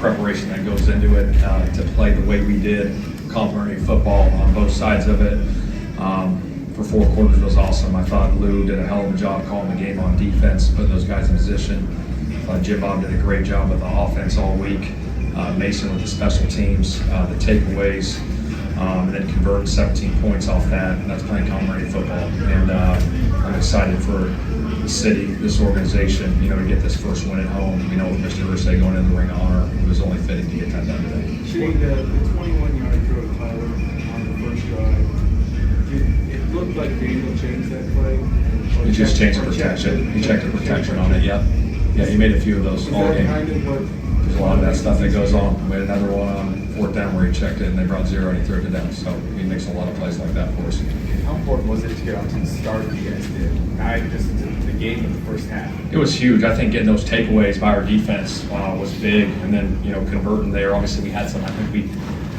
preparation that goes into it to play the way we did, complementary football on both sides of it. For 4 quarters was awesome. I thought Lou did a hell of a job calling the game on defense, putting those guys in position. I thought Jim Bob did a great job with the offense all week. Mason with the special teams, the takeaways, and then converting 17 points off that. And that's playing complementary football. And I'm excited for the city, this organization, to get this first win at home. With Mr. Ursay going in the Ring of Honor, it was only fitting to get that done today. Shane, the 21-yard throw to Tyler on the first drive, it looked like Daniel changed that play. He just changed the protection. He checked the protection on it, yep. Yeah, he made a few of those all game. There's a lot of that stuff that goes on. We had another one on 4th down where he checked it and they brought 0 and he threw it down. So he makes a lot of plays like that for us. How important was it to get out to the start that you guys did? Not just the game in the first half. It was huge. I think getting those takeaways by our defense was big, and then converting there. Obviously, we had some. I think we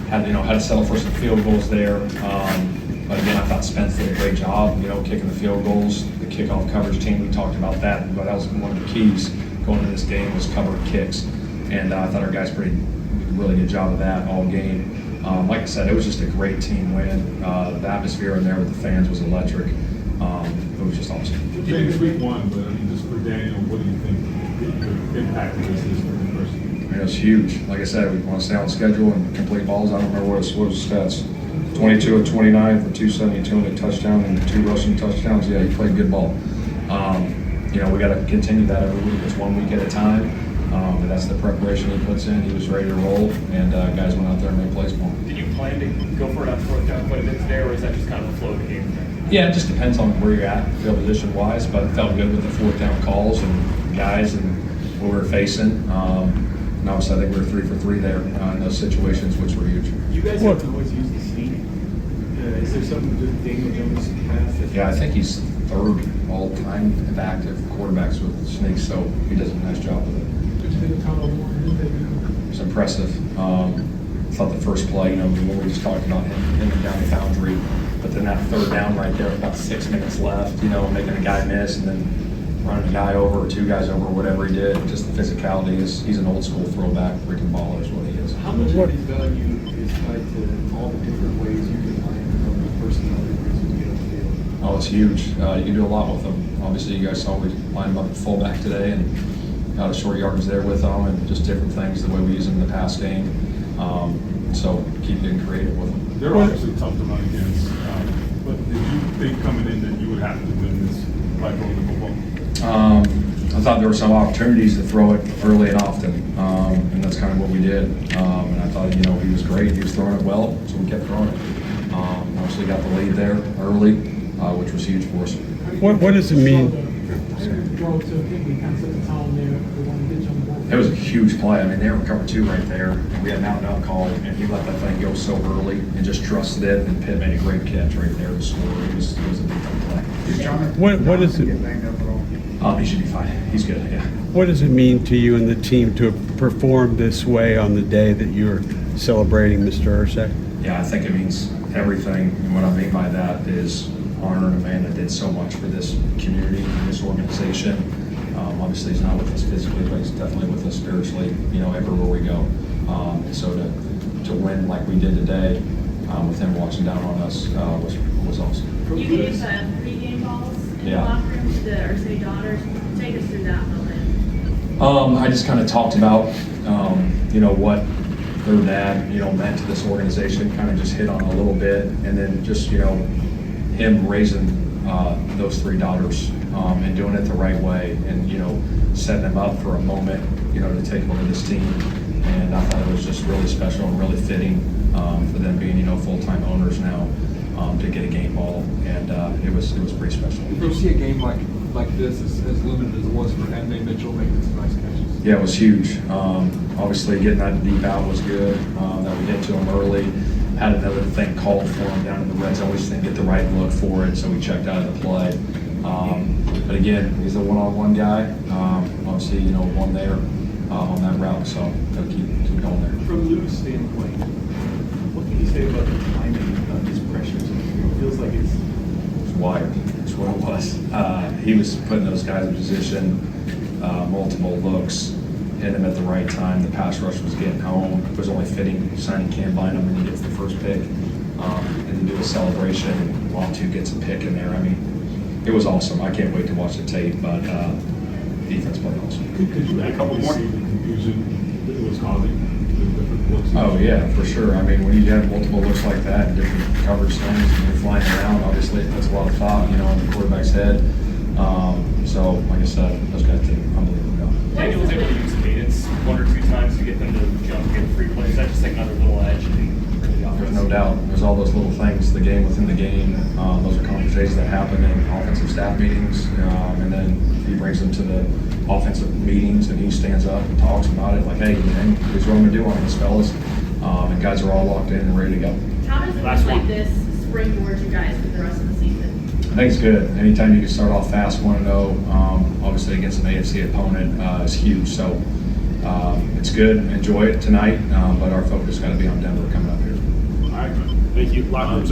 had had to settle for some field goals there. But again, I thought Spence did a great job. Kicking the field goals, the kickoff coverage team. We talked about that, but that was one of the keys going into this game was covering kicks, and I thought our guys did a really good job of that all game. Like I said, it was just a great team win. The atmosphere in there with the fans was electric. It was just awesome. James, week 1, but just for Daniel, what do you think the impact of this is for the person? It's huge. Like I said, we want to stay on schedule and complete balls. I don't remember what his stats. 22 of 29 for 272 and a touchdown and 2 rushing touchdowns. Yeah, he played good ball. We got to continue that every week. It's 1 week at a time. But that's the preparation he puts in. He was ready to roll, and guys went out there and made plays for him. Did you plan to go for it on 4th down quite a bit today, or is that just kind of the flow of the game? Yeah, it just depends on where you're at, field position-wise, but it felt good with the 4th down calls and guys and what we were facing. And obviously, I think we were 3 for 3 there in those situations, which were huge. You guys haven't always used the sneak. Is there something to Daniel Jones' past? Yeah, I think he's 3rd all-time of active quarterbacks with sneaks, so he does a nice job with it. It's impressive. I thought the first play, when we just talked about him down the boundary, but then that 3rd down right there, about 6 minutes left, making a guy miss and then running a guy over or 2 guys over, whatever he did. Just the physicality he's an old school throwback, freaking baller is what he is. How much of his value is tied to all the different ways you can line from the personality to get on the field? Oh, it's huge. You can do a lot with him. Obviously, you guys saw we lined him up at fullback today and got a short yardage there with them, and just different things the way we use them in the pass game. So keep getting creative with them. They're obviously tough to run against, but did you think coming in that you would have to win this by throwing the football? I thought there were some opportunities to throw it early and often, and that's kind of what we did. And I thought, he was great. He was throwing it well, so we kept throwing it. Obviously got the lead there early, which was huge for us. What does it mean? It was a huge play. I mean, they were cover 2 right there. We had an out-and-out call, and he let that thing go so early and just trusted it. And Pitt made a great catch right there to score. It was a big play. What is it? He should be fine. He's good. Yeah. What does it mean to you and the team to perform this way on the day that you're celebrating Mr. Ursay? Yeah, I think it means everything. And what I mean by that is honoring a man that did so much for this community and this organization. Obviously, he's not with us physically, but he's definitely with us spiritually, everywhere we go. So to win like we did today, with him watching down on us, was awesome. You gave pregame calls in the locker room to the Ursay daughters. Take us through that moment. I just kind of talked about, what their dad, meant to this organization, kind of just hit on a little bit, and then just, him raising those 3 daughters and doing it the right way, and setting them up for a moment, to take over this team. And I thought it was just really special and really fitting for them being full-time owners now to get a game ball, and it was pretty special. Did you see a game like this as limited as it was for Anthony Mitchell making some nice catches? Yeah, it was huge. Obviously, getting that deep out was good. That we hit to him early. Had another thing called for him down in the red zone. We just didn't get the right look for it, so we checked out of the play. But again, he's a one-on-one guy. Obviously, one there on that route, so gotta keep going there. From Lou's standpoint, what can you say about the timing of his pressures? It feels like it's Wired. That's what it was. He was putting those guys in position, multiple looks, hit him at the right time. The pass rush was getting home. It was only fitting signing Cam Bynum when he gets the first pick. And to do a celebration and Latu gets a pick in there. I mean, it was awesome. I can't wait to watch the tape, but defense played awesome. Could you add a couple more? See the confusion that it was causing the different looks? Oh, yeah, for sure. I mean, when you have multiple looks like that and different coverage things and you're flying around, obviously it puts a lot of thought, you know, on the quarterback's head. So, like I said, those guys did an unbelievable job. Daniel was able to use cadence 1 or 2 times to get them to jump, get free plays. That's just like another little edge. There's no doubt. There's all those little things, the game within the game. Those are conversations that happen in offensive staff meetings. And then he brings them to the offensive meetings and he stands up and talks about it like, hey, man, here's what I'm going to do on this, fellas. And guys are all locked in and ready to go. How does it look like this springboard you guys for the rest of the season? I think it's good. Anytime you can start off fast, 1-0, obviously against an AFC opponent is huge. So it's good. Enjoy it tonight. But our focus got to be on Denver coming up here. All right, thank you. Locker room's open.